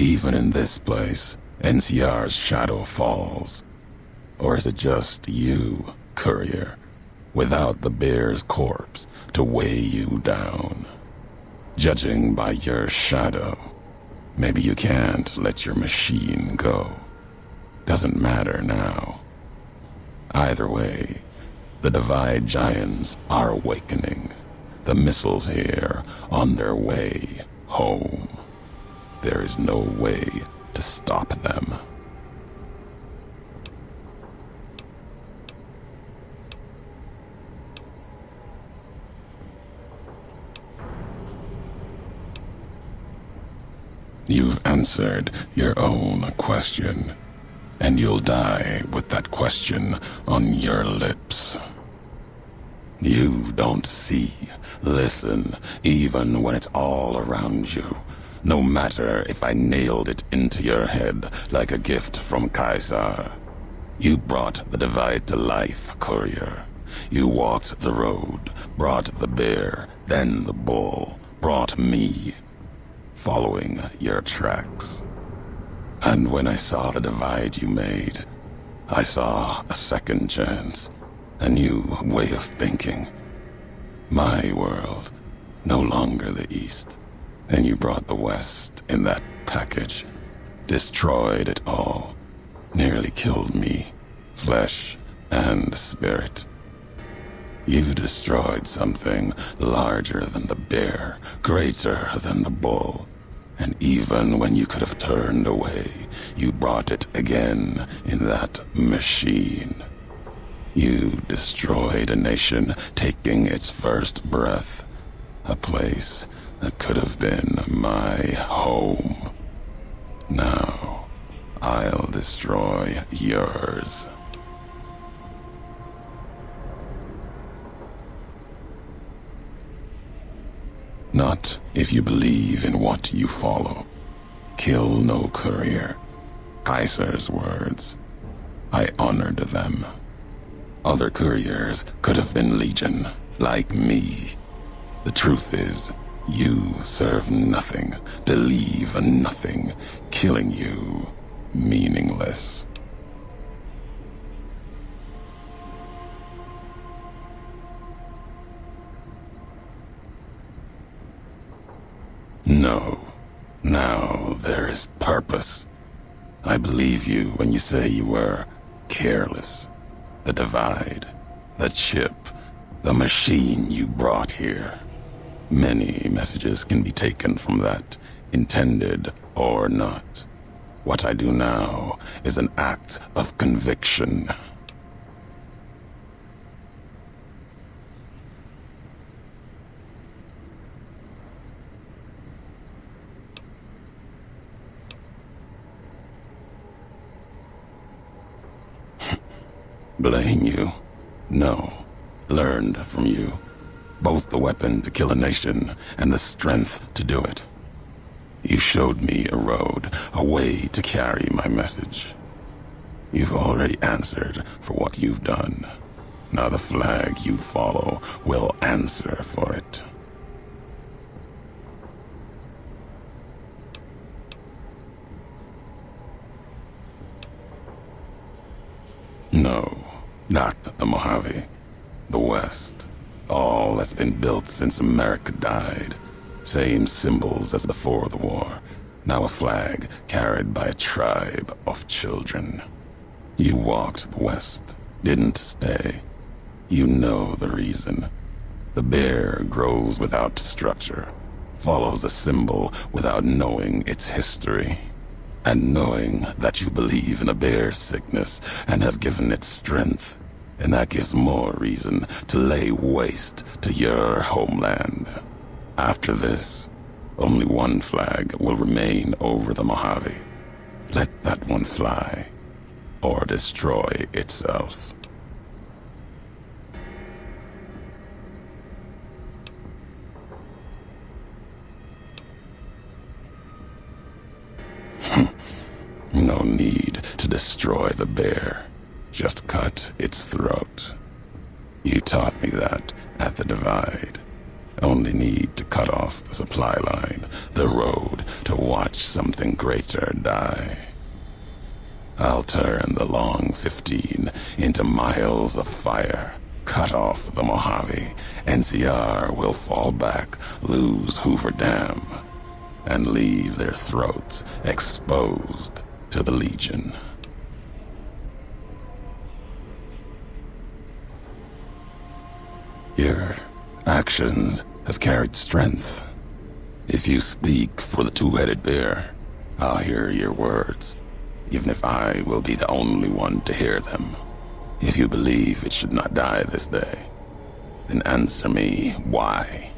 Even in this place, NCR's shadow falls. Or is it just you, Courier, without the bear's corpse to weigh you down? Judging by your shadow, maybe you can't let your machine go. Doesn't matter now. Either way, the Divide Giants are awakening. The missiles here on their way home. There is no way to stop them. You've answered your own question, and you'll die with that question on your lips. You don't see, listen, even when it's all around you. No matter if I nailed it into your head like a gift from Caesar. You brought the Divide to life, Courier. You walked the road, brought the bear, then the bull, brought me, following your tracks. And when I saw the divide you made, I saw a second chance, a new way of thinking. My world, no longer the East. And you brought the West in that package, destroyed it all, nearly killed me, flesh and spirit. You destroyed something larger than the bear, greater than the bull. And even when you could have turned away, you brought it again in that machine. You destroyed a nation taking its first breath, a place that could have been my home. Now, I'll destroy yours. Not if you believe in what you follow. Kill no courier. Caesar's words. I honored them. Other couriers could have been legion, like me. The truth is, you serve nothing, believe nothing, killing you meaningless. No. Now there is purpose. I believe you when you say you were careless. The divide, the chip, the machine you brought here. Many messages can be taken from that, intended or not. What I do now is an act of conviction. Blame you? No. Learned from you. Both the weapon to kill a nation and the strength to do it. You showed me a road, a way to carry my message. You've already answered for what you've done. Now the flag you follow will answer for it. No, not the Mojave. The West. All that's been built since America died. Same symbols as before the war. Now a flag carried by a tribe of children. You walked the West, didn't stay. You know the reason. The bear grows without structure, follows a symbol without knowing its history. And knowing that you believe in a bear's sickness and have given it strength, and that gives more reason to lay waste to your homeland. After this, only one flag will remain over the Mojave. Let that one fly, or destroy itself. No need to destroy the bear. Just cut its throat. You taught me that at the divide. only need to cut off the supply line, the road, to watch something greater die. I'll turn the long 15 into miles of fire, cut off the Mojave. NCR will fall back, lose Hoover Dam, and leave their throats exposed to the Legion. Your actions have carried strength. If you speak for the two-headed bear, I'll hear your words, even if I will be the only one to hear them. If you believe it should not die this day, then answer me why.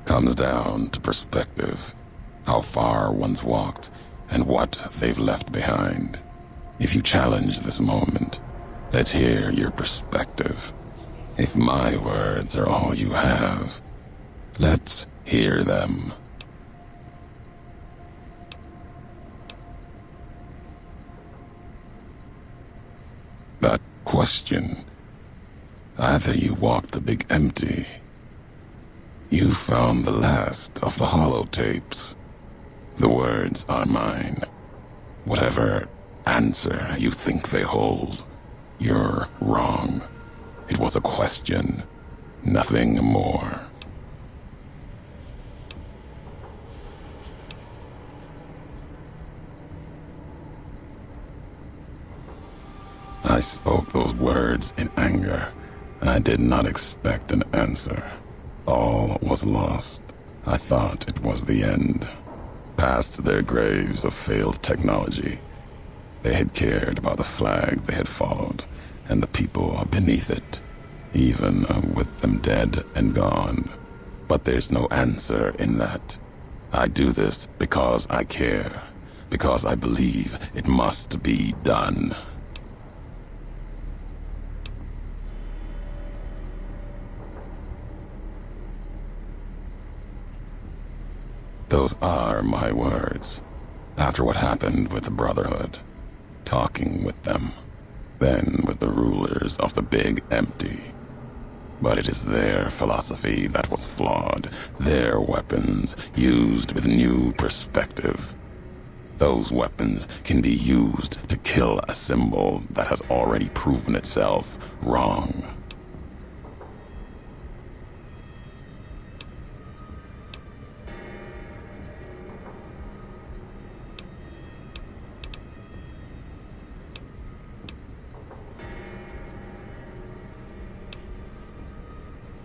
Comes down to perspective, how far one's walked and what they've left behind. If you challenge this moment, let's hear your perspective. If my words are all you have, let's hear them. That question. Either you walked the big empty, you found the last of the holotapes. The words are mine. Whatever answer you think they hold, you're wrong. It was a question, nothing more. I spoke those words in anger. I did not expect an answer. All was lost. I thought it was the end. Past their graves of failed technology, they had cared about the flag they had followed and the people beneath it, even with them dead and gone. But there's no answer in that. I do this because I care, because I believe it must be done. Those are my words. After what happened with the Brotherhood, talking with them, then with the rulers of the big empty. But it is their philosophy that was flawed, their weapons used with new perspective. Those weapons can be used to kill a symbol that has already proven itself wrong.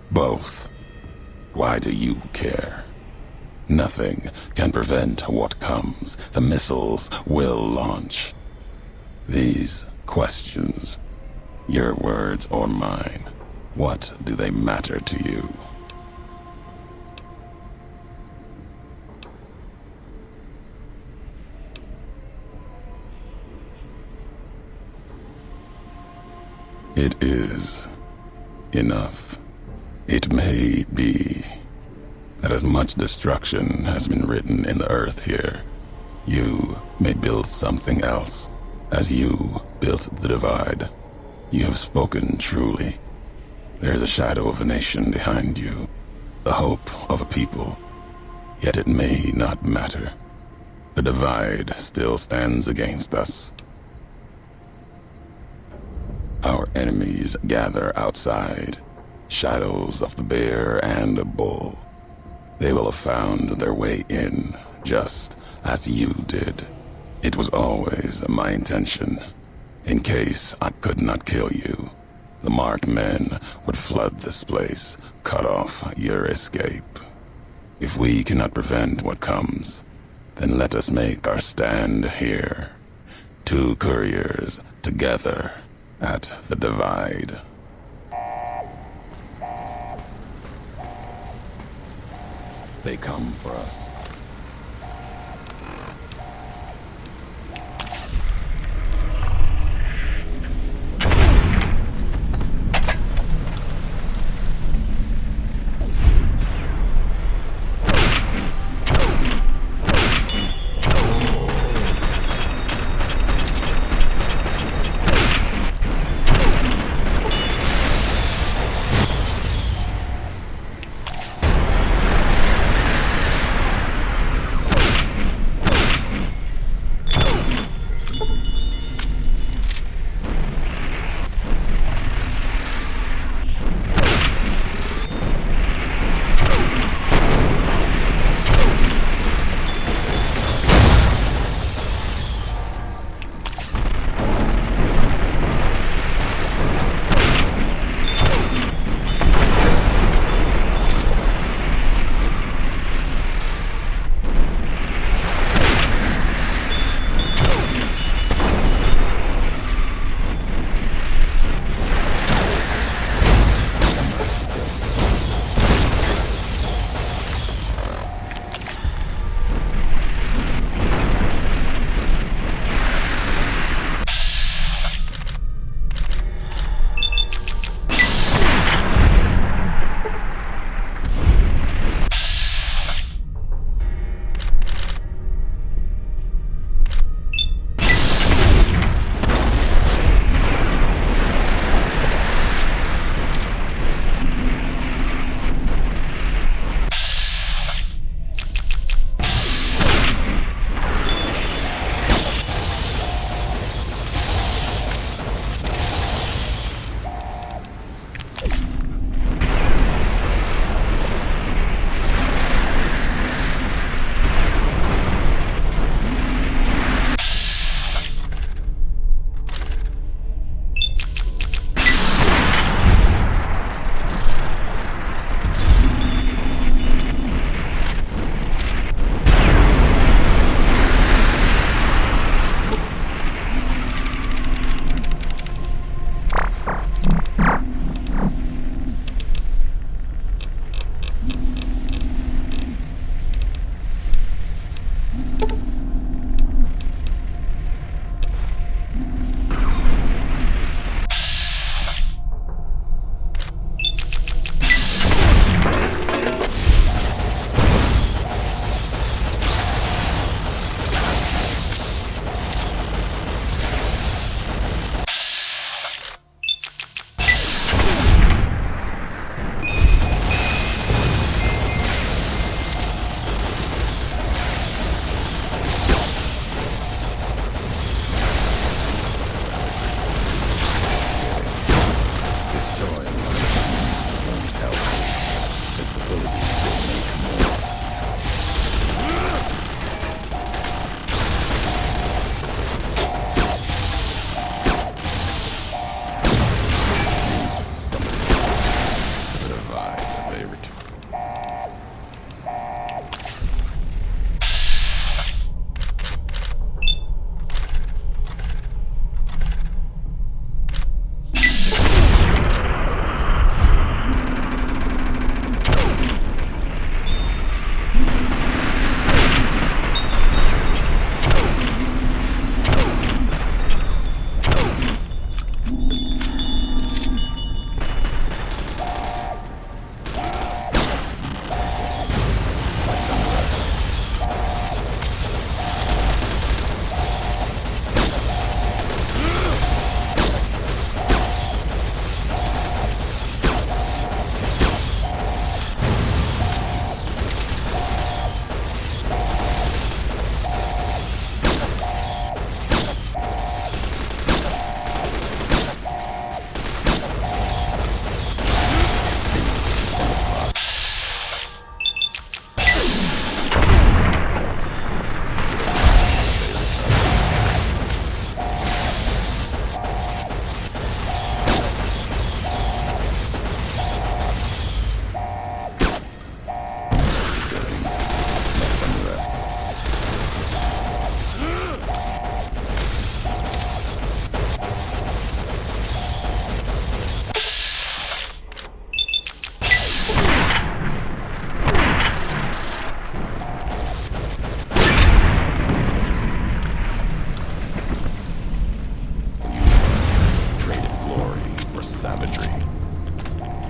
Both. Why do you care? Nothing can prevent what comes. The missiles will launch. These questions, your words or mine, what do they matter to you? It is enough. It may be that as much destruction has been written in the earth here, you may build something else. As you built the divide, you have spoken truly. There's a shadow of a nation behind you, the hope of a people. Yet it may not matter. The divide still stands against us. Our enemies gather outside. Shadows of the bear and a bull. They will have found their way in, just as you did. It was always my intention. In case I could not kill you, the marked men would flood this place, cut off your escape. If we cannot prevent what comes, then let us make our stand here. Two couriers together at the divide. They come for us.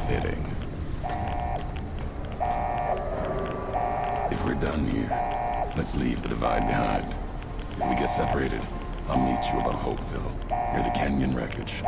fitting. If we're done here, let's leave the divide behind. If we get separated, I'll meet you above Hopeville, near the canyon wreckage.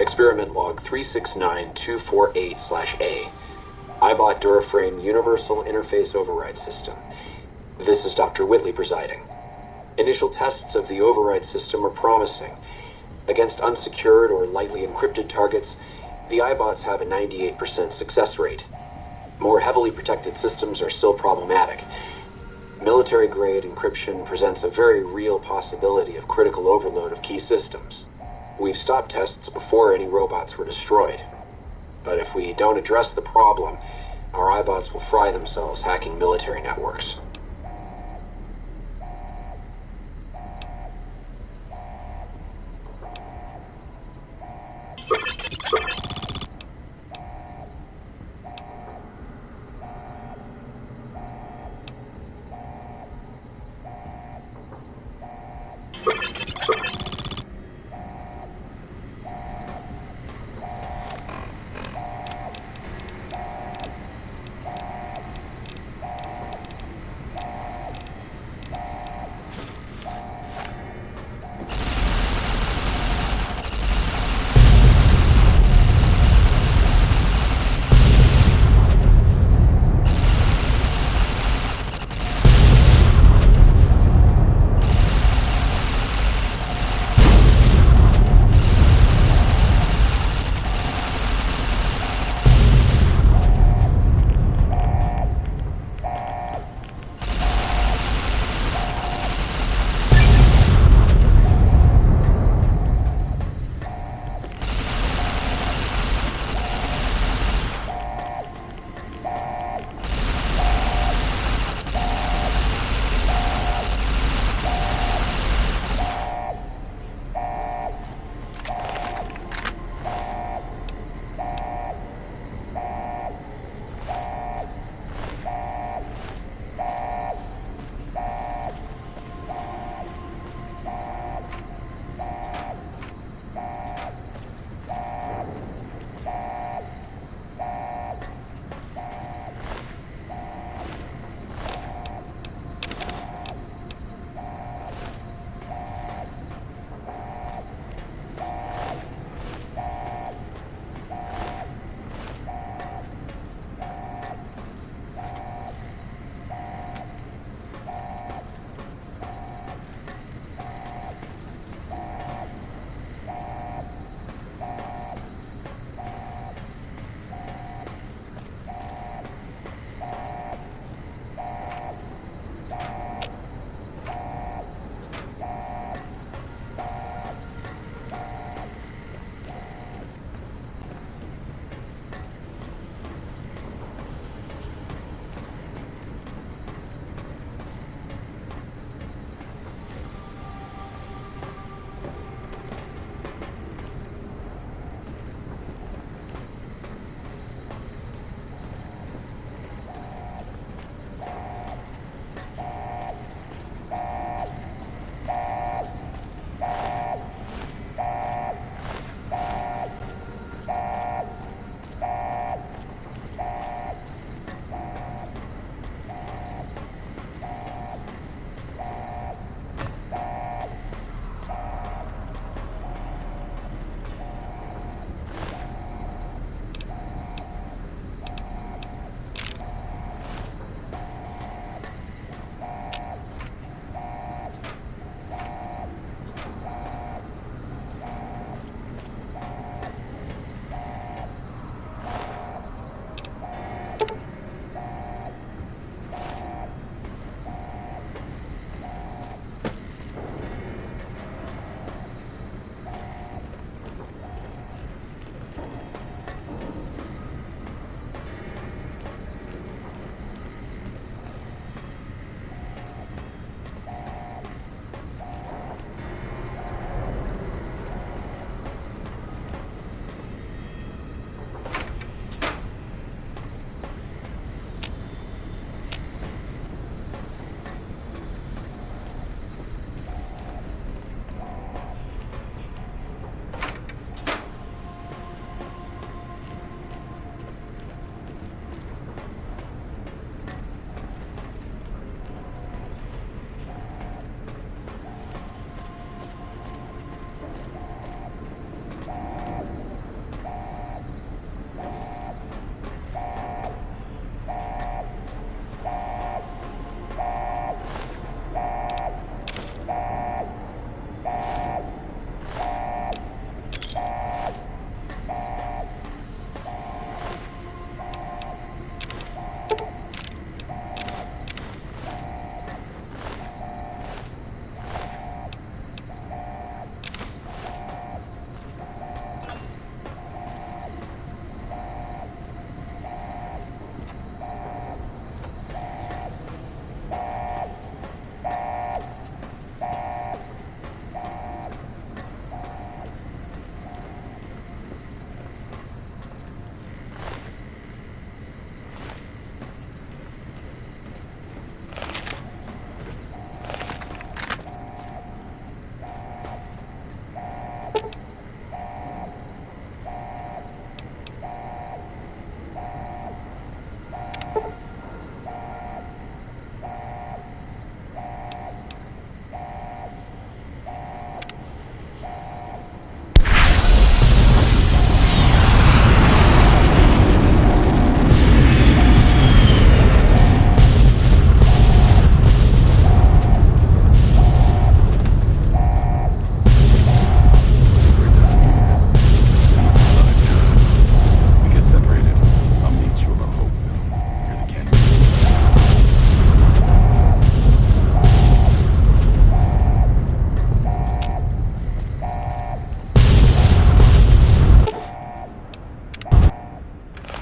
Experiment log 369248/A. iBot Duraframe Universal Interface Override System. This is Dr. Whitley presiding. Initial tests of the override system are promising. Against unsecured or lightly encrypted targets, the iBots have a 98% success rate. More heavily protected systems are still problematic. Military-grade encryption presents a very real possibility of critical overload of key systems. We've stopped tests before any robots were destroyed. But if we don't address the problem, our iBots will fry themselves hacking military networks.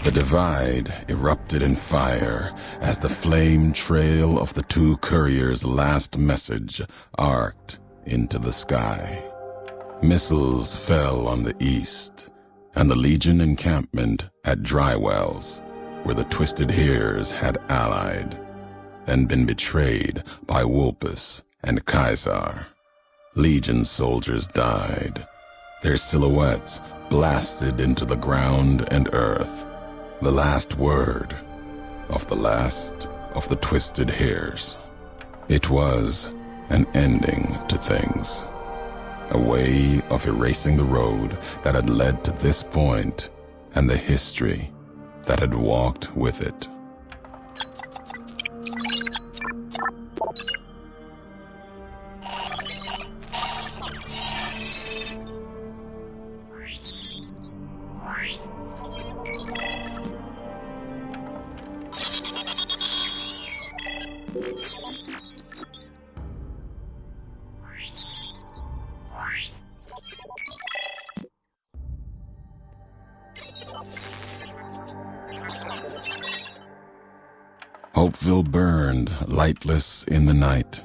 The divide erupted in fire as the flame trail of the two couriers' last message arced into the sky. Missiles fell on the east, and the Legion encampment at Drywells, where the Twisted Hares had allied, then been betrayed by Wulpus and Caesar. Legion soldiers died, their silhouettes blasted into the ground and earth. The last word of the last of the Twisted Hares. It was an ending to things, a way of erasing the road that had led to this point and the history that had walked with it. Hopeville burned lightless in the night,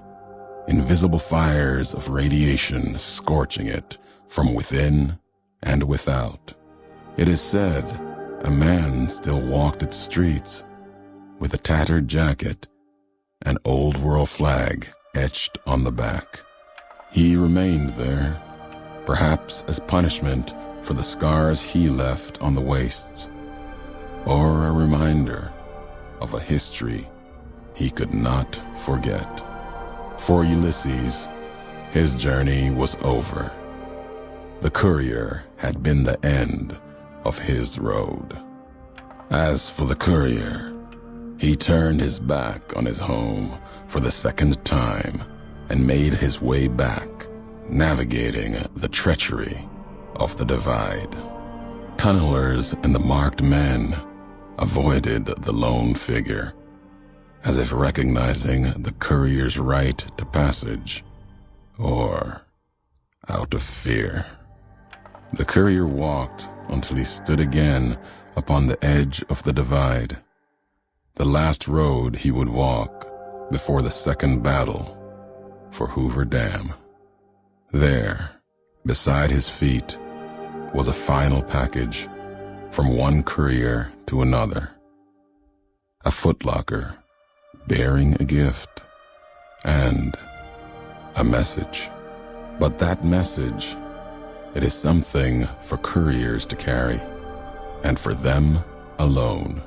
invisible fires of radiation scorching it from within and without. It is said a man still walked its streets with a tattered jacket, an old world flag etched on the back. He remained there, perhaps as punishment for the scars he left on the wastes, or a reminder of a history he could not forget. For Ulysses, his journey was over. The Courier had been the end of his road. As for the Courier, he turned his back on his home for the second time and made his way back, navigating the treachery of the divide. Tunnelers and the marked men avoided the lone figure, as if recognizing the Courier's right to passage, or out of fear. The Courier walked until he stood again upon the edge of the divide, the last road he would walk before the second battle for Hoover Dam. There, beside his feet, was a final package from one courier to another. A footlocker bearing a gift and a message. But that message, it is something for couriers to carry, and for them alone.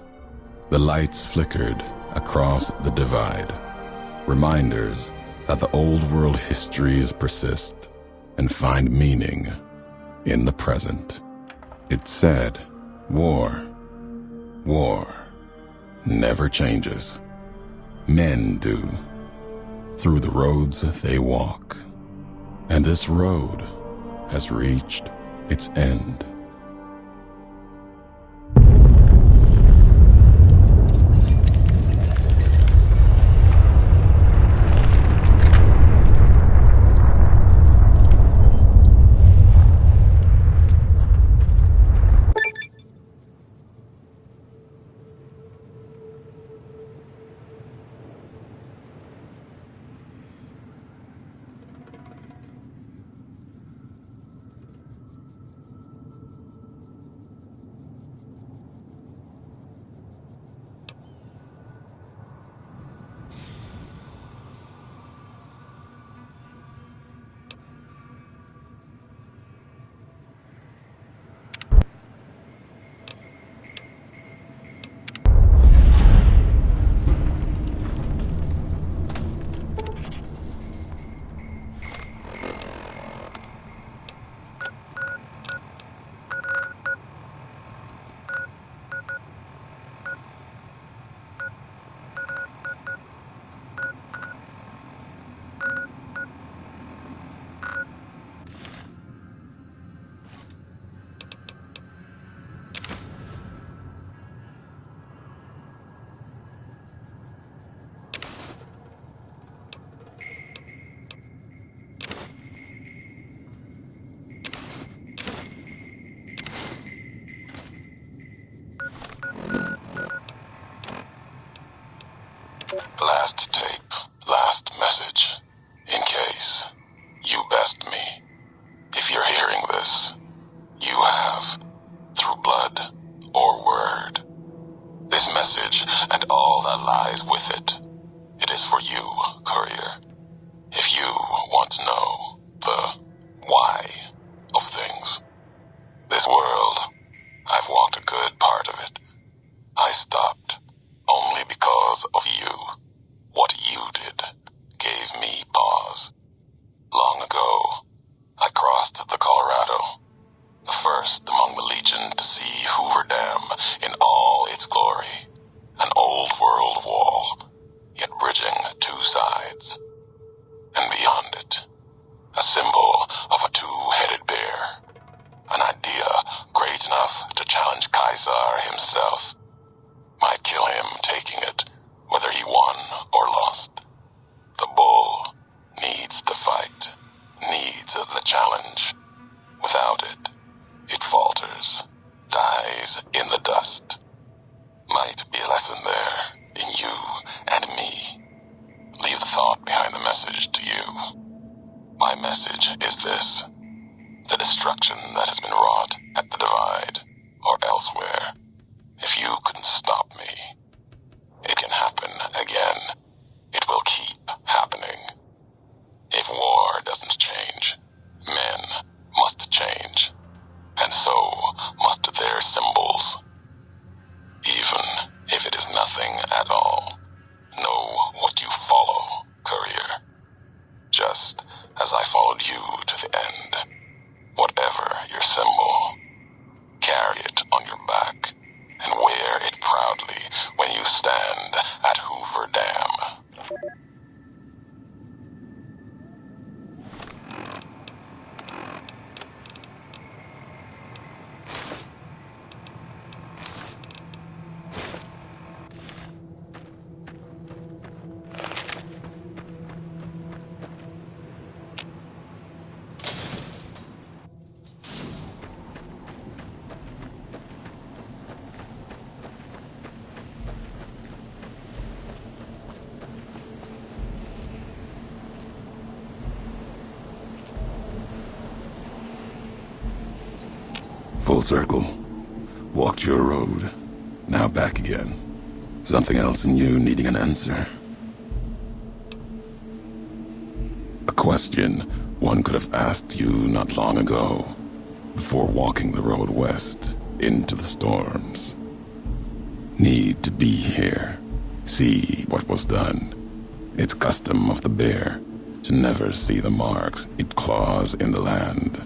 The lights flickered across the divide, reminders that the old world histories persist and find meaning in the present. It said, war never changes. Men do, through the roads they walk. And this road has reached its end. Last tape, last message. In case you best me. If you're hearing this, you have, through blood or word. This message and all that lies with it. It is for you, Courier. If you want to know the why of things. This world, I've walked a good part of it. I stopped only because of you. What you did gave me pause. Long ago, I crossed the Colorado, the first among the Legion to see Hoover Dam in all its glory. An old world wall, yet bridging two sides. And beyond it, a symbol of a two-headed bear. An idea great enough to challenge Caesar himself. Might kill him taking it, whether he won or lost. The bull needs to fight, needs the challenge. Without it, it falters, dies in the dust. Might be a lesson there, in you and me. Leave the thought behind the message to you. My message is this. The destruction that has been wrought at the Divide, or elsewhere. If you can stop me, it can happen again. It will keep happening. If war doesn't change, men must change. And so must their symbols. Even if it is nothing at all, know what you follow, Courier. Just as I followed you to the end. Whatever your symbol, carry it on your back and wear it proudly when you stand at Hoover Dam. Full circle. Walked your road. Now back again. Something else in you needing an answer. A question one could have asked you not long ago, before walking the road west into the storms. Need to be here. See what was done. It's custom of the bear to never see the marks it claws in the land.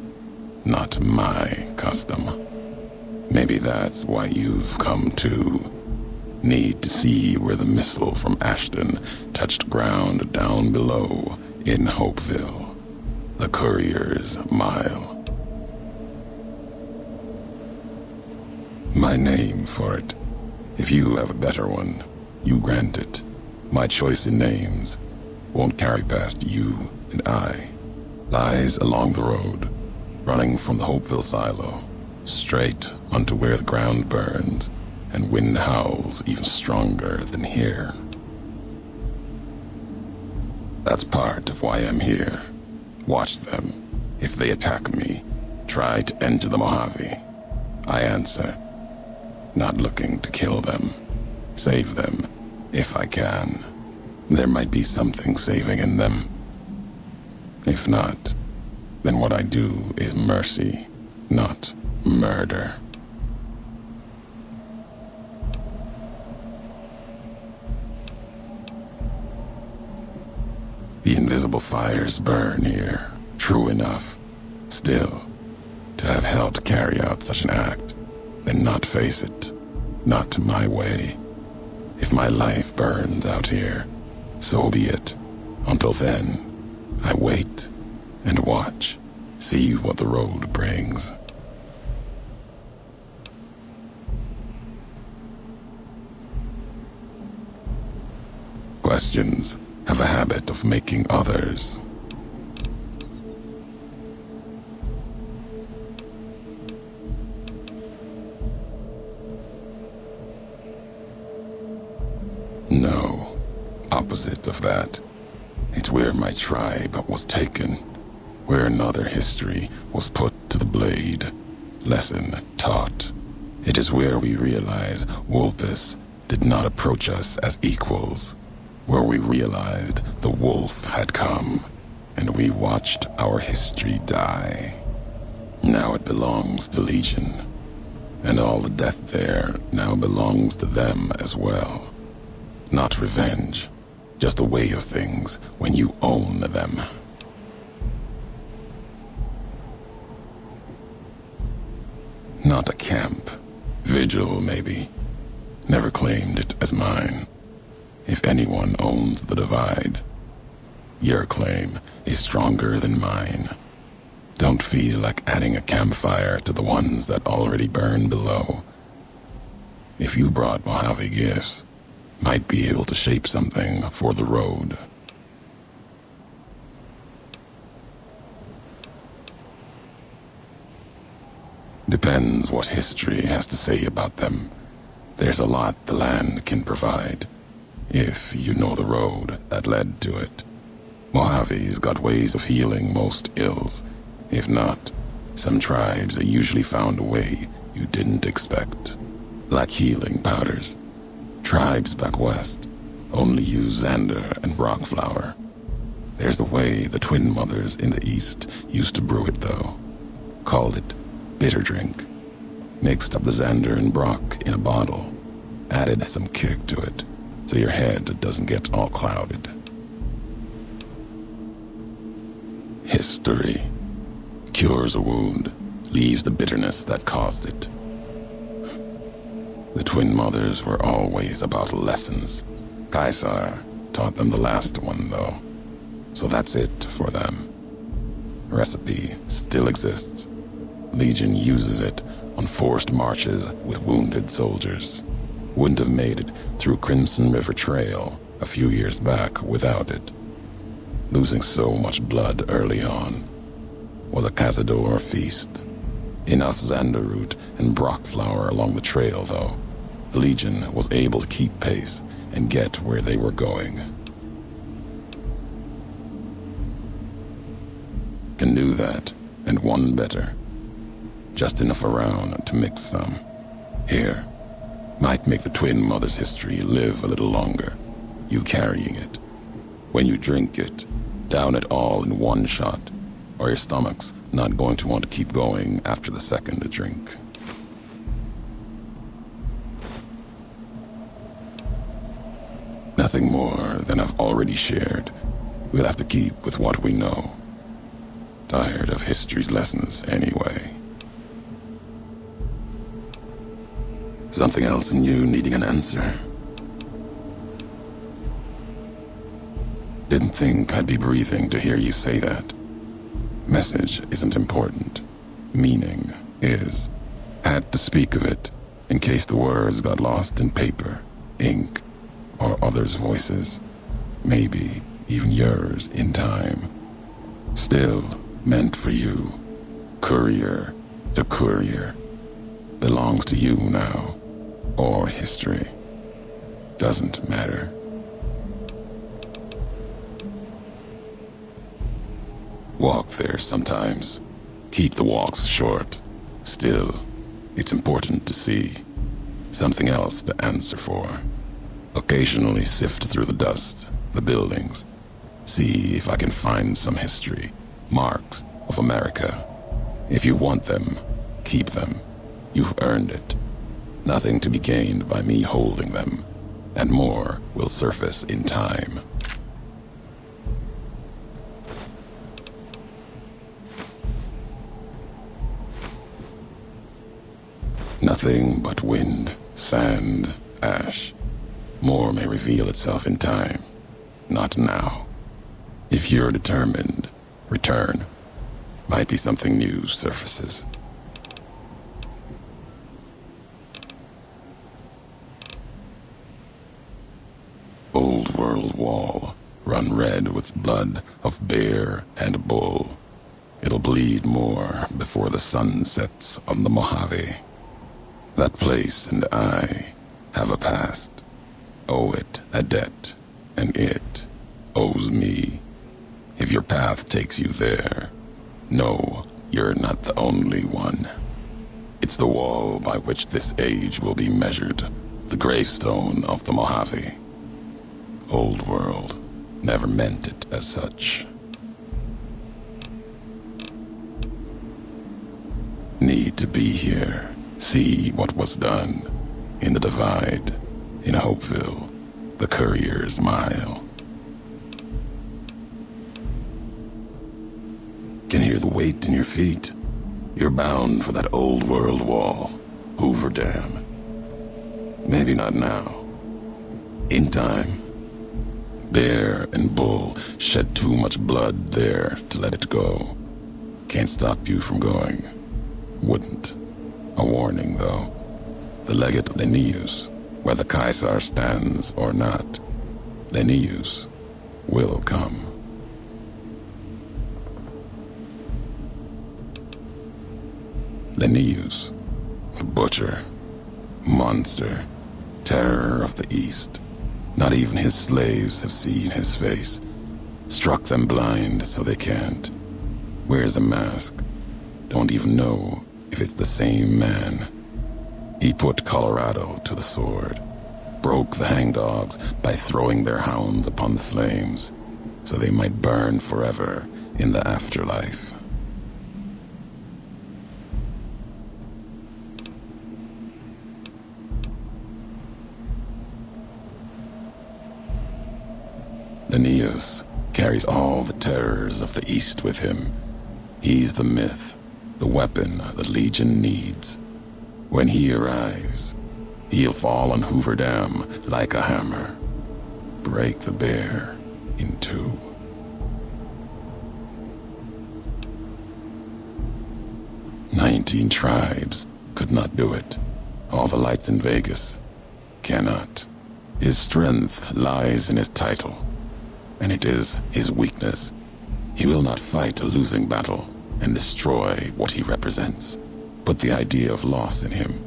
Not my custom. Maybe that's why you've come too. Need to see where the missile from Ashton touched ground down below in Hopeville. The Courier's mile. My name for it. If you have a better one, you grant it. My choice in names won't carry past you and I. Lies along the road, running from the Hopeville silo, straight onto where the ground burns and wind howls even stronger than here. That's part of why I'm here. Watch them. If they attack me, try to enter the Mojave. I answer, not looking to kill them. Save them, if I can. There might be something saving in them. If not, then what I do is mercy, not murder. The invisible fires burn here, true enough. Still, to have helped carry out such an act, then not face it, not my way. If my life burns out here, so be it. Until then, I wait and watch, see what the road brings. Questions have a habit of making others. No, opposite. opposite of that. It's where my tribe was taken, where another history was put to the blade, lesson taught. It is where we realize Wolpus did not approach us as equals, where we realized the wolf had come, and we watched our history die. Now it belongs to Legion, and all the death there now belongs to them as well. Not revenge, just a way of things when you own them. Not a camp. Vigil, maybe. Never claimed it as mine. If anyone owns the divide, your claim is stronger than mine. Don't feel like adding a campfire to the ones that already burn below. If you brought Mojave gifts, might be able to shape something for the road. Depends what history has to say about them. There's a lot the land can provide, if you know the road that led to it. Mojave's got ways of healing most ills. If not, some tribes usually found a way you didn't expect. Like healing powders. Tribes back west only use Xander and rock flour. There's a way the twin mothers in the east used to brew it though. Called it bitter drink. Mixed up the Xander and Brock in a bottle. Added some kick to it, so your head doesn't get all clouded. History. Cures a wound, leaves the bitterness that caused it. The twin mothers were always about lessons. Caesar taught them the last one, though. So that's it for them. Recipe still exists. Legion uses it on forced marches with wounded soldiers. Wouldn't have made it through Crimson River Trail a few years back without it. Losing so much blood early on was a Cazador feast. Enough Xander root and Brock flour along the trail, though. The Legion was able to keep pace and get where they were going. Can do that, and one better. Just enough around to mix some. Here, might make the twin mother's history live a little longer. You carrying it. When you drink it, down it all in one shot, or your stomach's not going to want to keep going after the second drink. Nothing more than I've already shared. We'll have to keep with what we know. Tired of history's lessons anyway. Something else in you needing an answer? Didn't think I'd be breathing to hear you say that. Message isn't important. Meaning is. Had to speak of it in case the words got lost in paper, ink, or others' voices. Maybe even yours in time. Still meant for you. Courier to Courier. Belongs to you now. Or history. Doesn't matter. Walk there sometimes. Keep the walks short. Still, it's important to see. Something else to answer for. Occasionally sift through the dust, the buildings. See if I can find some history, marks of America. If you want them, keep them. You've earned it. Nothing to be gained by me holding them, and more will surface in time. Nothing but wind, sand, ash. More may reveal itself in time, not now. If you're determined, return. Might be something new surfaces. Old world wall, run red with blood of bear and bull. It'll bleed more before the sun sets on the Mojave. That place and I have a past, owe it a debt, and it owes me. If your path takes you there, know you're not the only one. It's the wall by which this age will be measured, the gravestone of the Mojave. Old world never meant it as such. Need to be here, see what was done, in the Divide, in Hopeville, the Courier's Mile. Can hear the weight in your feet. You're bound for that old world wall, Hoover Dam. Maybe not now. In time. Bear and bull shed too much blood there to let it go. Can't stop you from going. Wouldn't. A warning, though. The legate Linnaeus, whether Caesar stands or not, Linnaeus will come. Linnaeus, the butcher, monster, terror of the East. Not even his slaves have seen his face. Struck them blind so they can't. Wears a mask. Don't even know if it's the same man. He put Colorado to the sword. Broke the hangdogs by throwing their hounds upon the flames, so they might burn forever in the afterlife. Linnaeus carries all the terrors of the East with him. He's the myth, the weapon the Legion needs. When he arrives, he'll fall on Hoover Dam like a hammer. Break the bear in two. 19 tribes could not do it. All the lights in Vegas cannot. His strength lies in his title, and it is his weakness. He will not fight a losing battle and destroy what he represents. Put the idea of loss in him.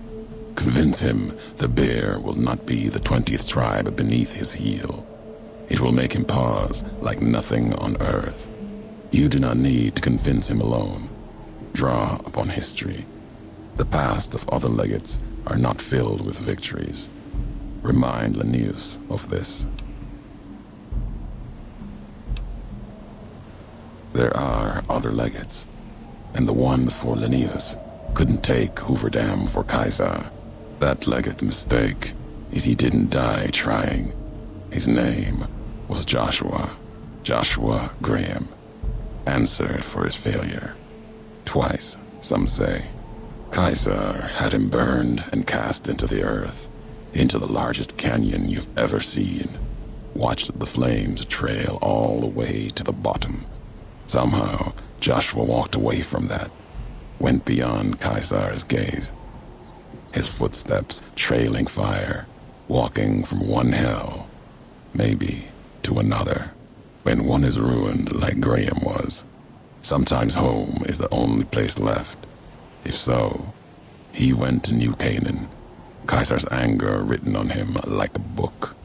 Convince him the bear will not be the 20th tribe beneath his heel. It will make him pause like nothing on earth. You do not need to convince him alone. Draw upon history. The past of other legates are not filled with victories. Remind Linnaeus of this. There are other legates, and the one before Linnaeus couldn't take Hoover Dam for Caesar. That legate's mistake is he didn't die trying. His name was Joshua Graham, answered for his failure. Twice, some say. Caesar had him burned and cast into the earth, into the largest canyon you've ever seen. Watched the flames trail all the way to the bottom. Somehow, Joshua walked away from that, went beyond Caesar's gaze. His footsteps trailing fire, walking from one hell, maybe to another. When one is ruined like Graham was, sometimes home is the only place left. If so, he went to New Canaan, Caesar's anger written on him like a book.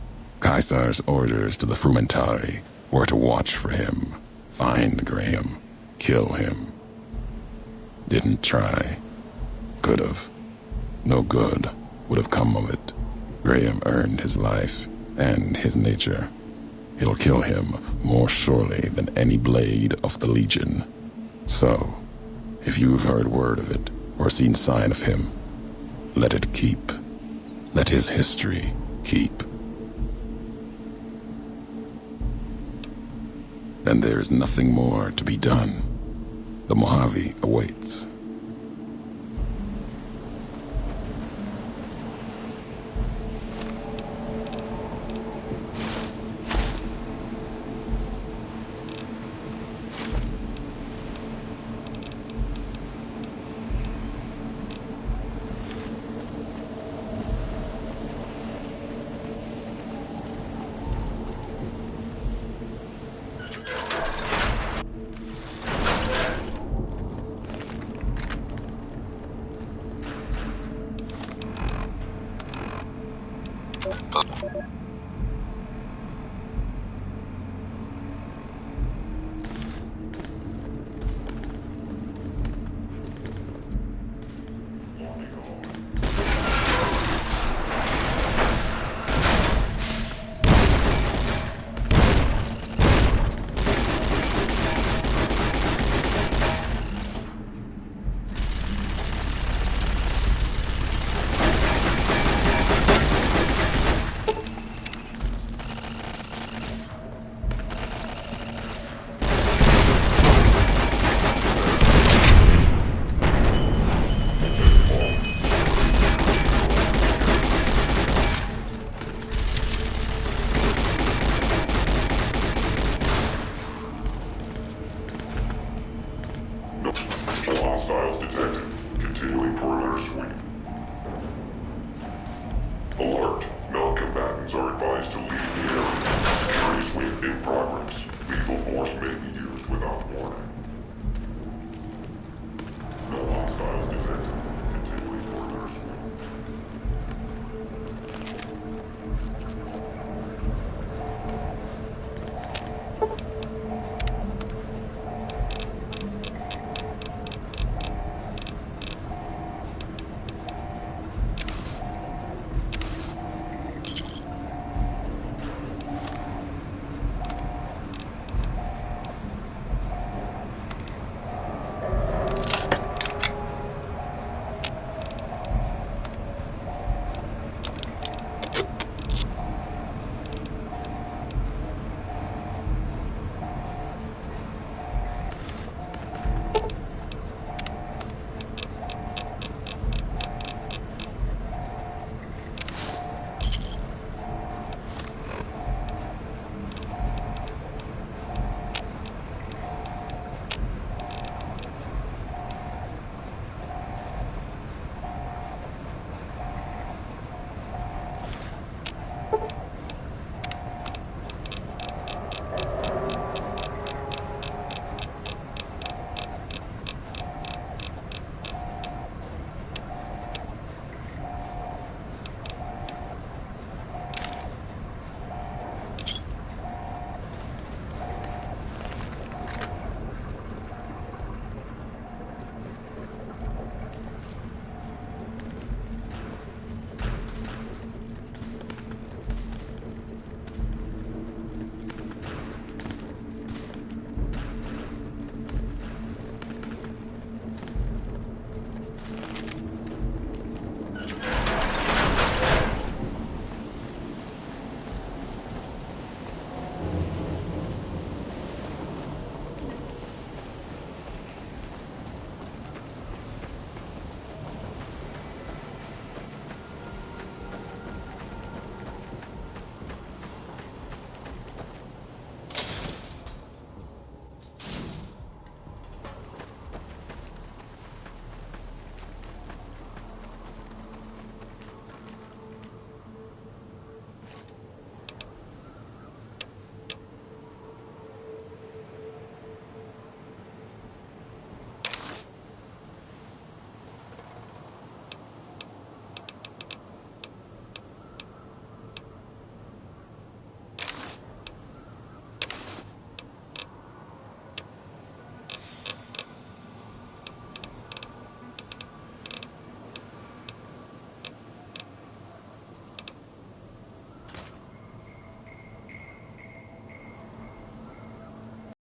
Caesar's orders to the Frumentari were to watch for him, find Graham, kill him. Didn't try. Could've. No good would have come of it. Graham earned his life and his nature. It'll kill him more surely than any blade of the Legion. So, if you've heard word of it or seen sign of him, let it keep. Let his history keep. Then there is nothing more to be done. The Mojave awaits.